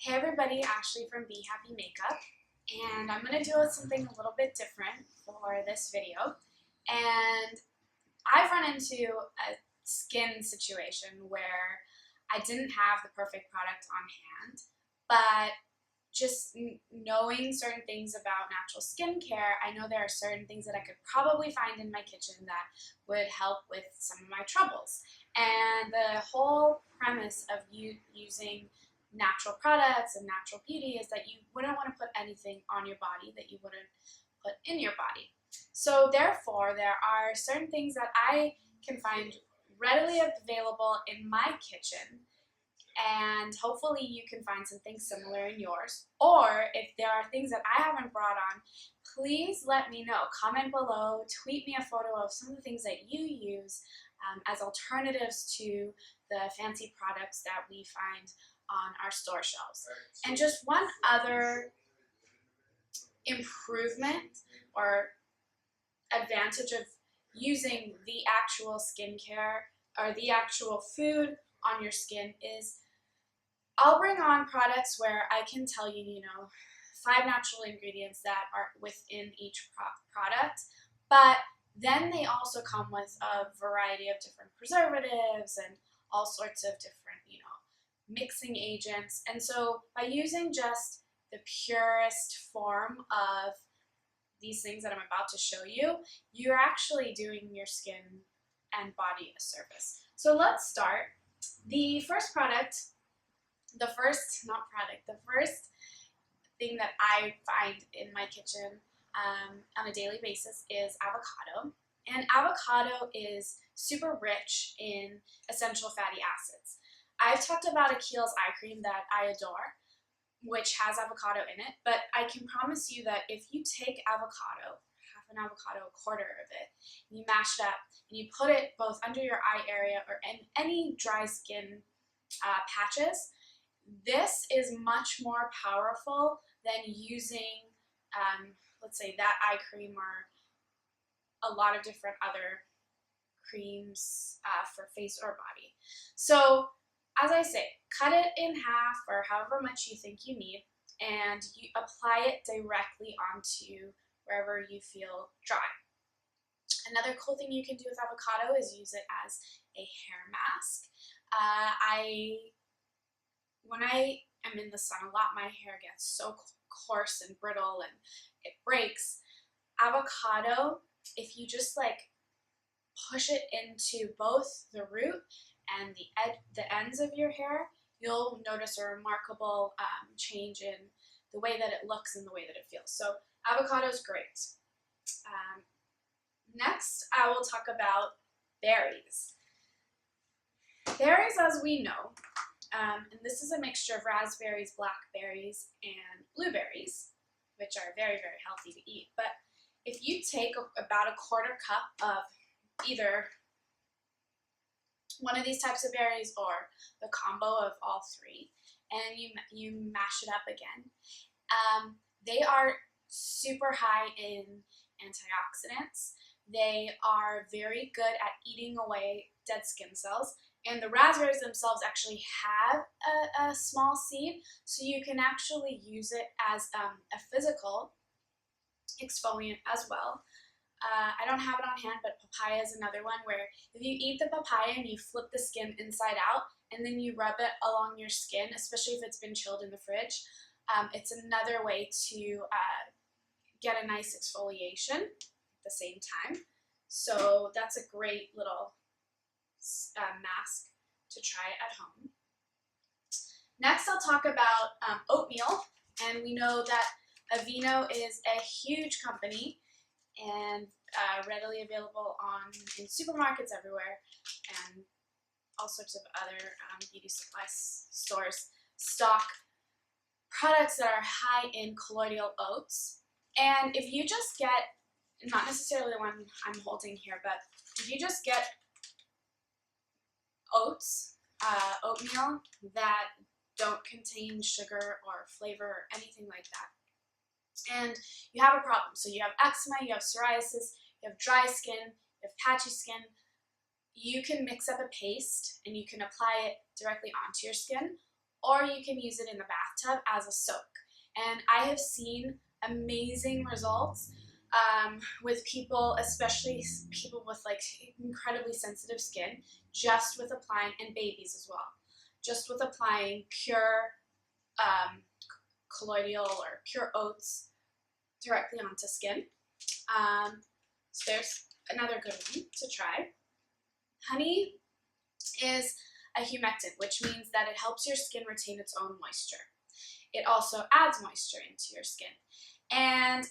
Hey everybody, Ashley from Be Happy Makeup, and I'm going to do something a little bit different for this video. And I've run into a skin situation where I didn't have the perfect product on hand, but just knowing certain things about natural skincare, I know there are certain things that I could probably find in my kitchen that would help with some of my troubles. And the whole premise of you using natural products and natural beauty is that you wouldn't want to put anything on your body that you wouldn't put in your body. So therefore, there are certain things that I can find readily available in my kitchen, and hopefully you can find something similar in yours. Or if there are things that I haven't brought on, please let me know. Comment below, tweet me a photo of some of the things that you use as alternatives to the fancy products that we find on our store shelves. And just one other improvement or advantage of using the actual skincare or the actual food on your skin is I'll bring on products where I can tell you, 5 natural ingredients that are within each product, but then they also come with a variety of different preservatives and all sorts of different, mixing agents. And so by using just the purest form of these things that I'm about to show you, you're actually doing your skin and body a service. So let's start. The first thing that I find in my kitchen on a daily basis is avocado. And avocado is super rich in essential fatty acids. I've talked about a Kiehl's eye cream that I adore, which has avocado in it, but I can promise you that if you take avocado, half an avocado, a quarter of it, and you mash it up, and you put it both under your eye area or in any dry skin patches, this is much more powerful than using, let's say, that eye cream or a lot of different other creams for face or body. So, as I say, cut it in half or however much you think you need, and you apply it directly onto wherever you feel dry. Another cool thing you can do with avocado is use it as a hair mask. When I am in the sun a lot, my hair gets so coarse and brittle and it breaks. Avocado, if you just push it into both the root and the ends of your hair, you'll notice a remarkable change in the way that it looks and the way that it feels. So avocado is great. Next, I will talk about berries. Berries, as we know, and this is a mixture of raspberries, blackberries, and blueberries, which are very, very healthy to eat. But if you take about a quarter cup of either one of these types of berries or the combo of all three, and you mash it up again, they are super high in antioxidants. They are very good at eating away dead skin cells, and the raspberries themselves actually have a small seed, so you can actually use it as a physical exfoliant as well. I don't have it on hand, but papaya is another one where if you eat the papaya and you flip the skin inside out and then you rub it along your skin, especially if it's been chilled in the fridge, it's another way to get a nice exfoliation at the same time. So that's a great little mask to try at home. Next, I'll talk about oatmeal, and we know that Aveeno is a huge company and readily available in supermarkets everywhere, and all sorts of other beauty supply stores stock products that are high in colloidal oats. And if you just get, not necessarily the one I'm holding here, but if you just get oatmeal that don't contain sugar or flavor or anything like that, and you have a problem. So you have eczema, you have psoriasis, you have dry skin, you have patchy skin, you can mix up a paste and you can apply it directly onto your skin, or you can use it in the bath bathtub as a soak. And I have seen amazing results with people, especially people with like incredibly sensitive skin, just with applying, and babies as well, just with applying pure colloidal or pure oats directly onto skin. So there's another good one to try. Honey is a humectant, which means that it helps your skin retain its own moisture. It also adds moisture into your skin. And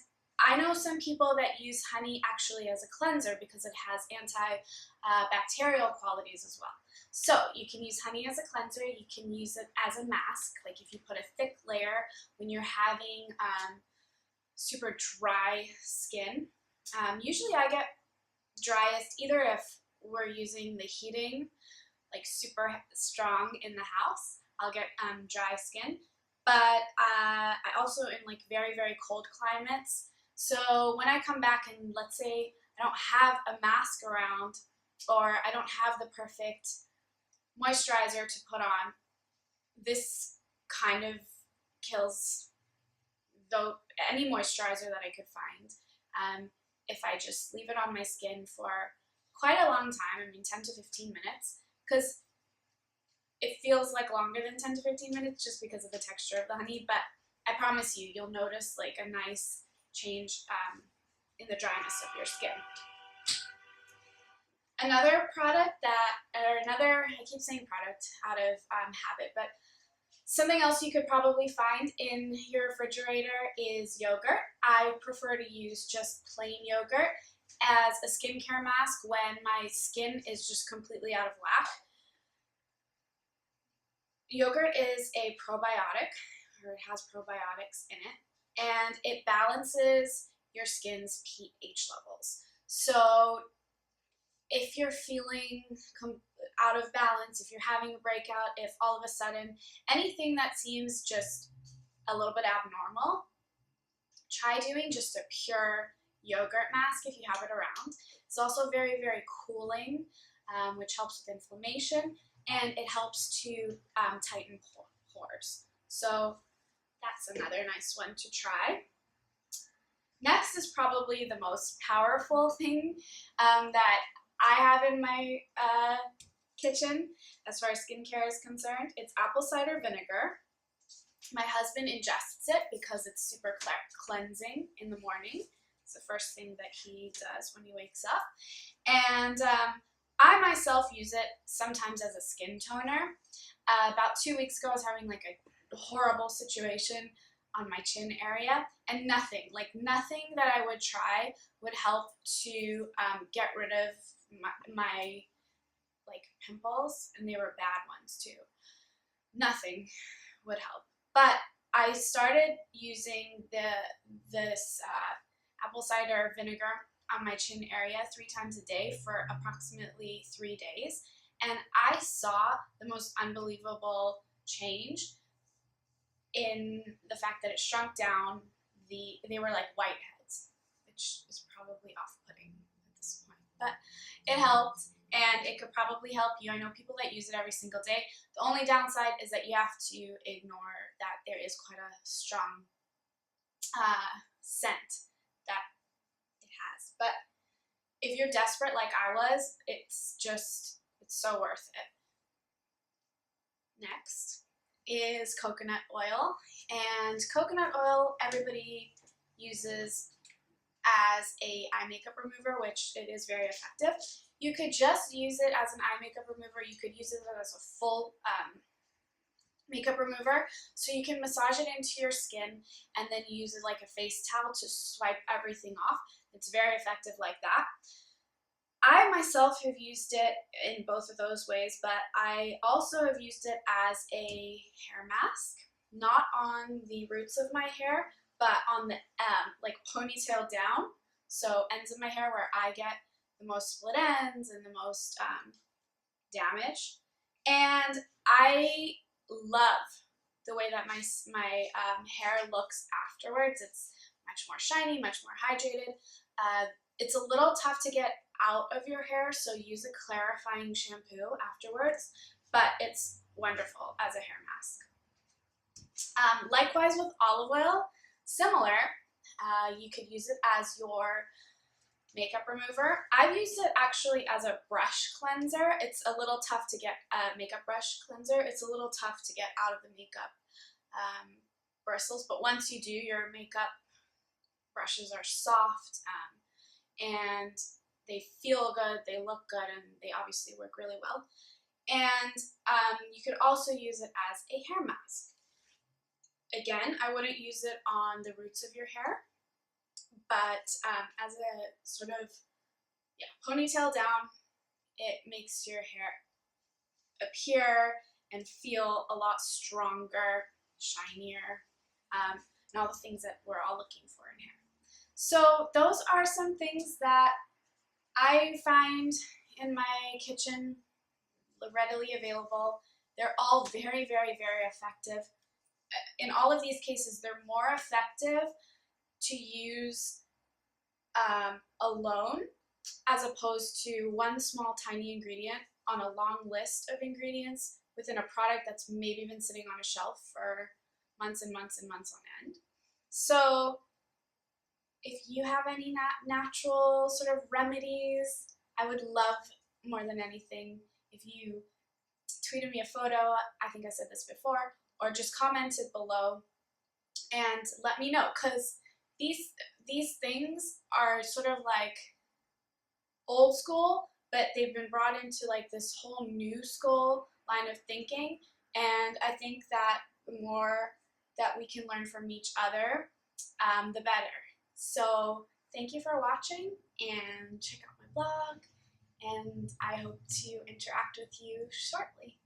I know some people that use honey actually as a cleanser because it has antibacterial qualities as well. So you can use honey as a cleanser, you can use it as a mask, like if you put a thick layer when you're having super dry skin. Usually I get driest either if we're using the heating like super strong in the house, I'll get dry skin, but I also in like very, very cold climates. So when I come back and let's say I don't have a mask around or I don't have the perfect moisturizer to put on, this kind of kills any moisturizer that I could find if I just leave it on my skin for quite a long time, I mean 10 to 15 minutes, because it feels like longer than 10 to 15 minutes just because of the texture of the honey, but I promise you, you'll notice like a nice change in the dryness of your skin. Another product I keep saying product out of habit, but something else you could probably find in your refrigerator is yogurt. I prefer to use just plain yogurt as a skincare mask when my skin is just completely out of whack. Yogurt is a probiotic, or it has probiotics in it, and it balances your skin's pH levels. So if you're feeling out of balance, if you're having a breakout, if all of a sudden anything that seems just a little bit abnormal, try doing just a pure yogurt mask if you have it around. It's also very, very cooling, which helps with inflammation, and it helps to tighten pores. So that's another nice one to try. Next is probably the most powerful thing that I have in my kitchen as far as skincare is concerned. It's apple cider vinegar. My husband ingests it because it's super cleansing in the morning. It's the first thing that he does when he wakes up. And I myself use it sometimes as a skin toner. About 2 weeks ago, I was having like a horrible situation on my chin area, and nothing that I would try would help to get rid of my like pimples, and they were bad ones too. Nothing would help. But I started using this apple cider vinegar on my chin area 3 times a day for approximately 3 days, and I saw the most unbelievable change in the fact that it shrunk down they were like whiteheads, which is probably off-putting at this point, but it helped, and it could probably help you. I know people that use it every single day. The only downside is that you have to ignore that there is quite a strong scent that it has. But if you're desperate like I was, it's so worth it. Next is coconut oil, and coconut oil everybody uses as a eye makeup remover, which it is very effective. You could just use it as an eye makeup remover. You could use it as a full makeup remover, so you can massage it into your skin and then use it like a face towel to swipe everything off. It's very effective like that. I myself have used it in both of those ways, but I also have used it as a hair mask, not on the roots of my hair, but on the like ponytail down, so ends of my hair where I get the most split ends and the most damage. And I love the way that my hair looks afterwards. It's much more shiny, much more hydrated. It's a little tough to get out of your hair, so use a clarifying shampoo afterwards, but it's wonderful as a hair mask. Likewise with olive oil, similar. You could use it as your makeup remover. I've used it actually as a brush cleanser. It's a little tough to get a makeup brush cleanser. It's a little tough to get out of the makeup bristles, but once you do, your makeup brushes are soft and they feel good, they look good, and they obviously work really well. And you could also use it as a hair mask. Again, I wouldn't use it on the roots of your hair, but as a sort of ponytail down, it makes your hair appear and feel a lot stronger, shinier, and all the things that we're all looking for in hair. So those are some things that I find in my kitchen readily available. They're all very, very, very effective. In all of these cases, they're more effective to use alone as opposed to one small tiny ingredient on a long list of ingredients within a product that's maybe been sitting on a shelf for months and months and months on end. So if you have any natural sort of remedies, I would love more than anything if you tweeted me a photo, I think I said this before, or just commented below and let me know, because these things are sort of like old school, but they've been brought into like this whole new school line of thinking, and I think that the more that we can learn from each other, the better. So thank you for watching, and check out my blog, and I hope to interact with you shortly.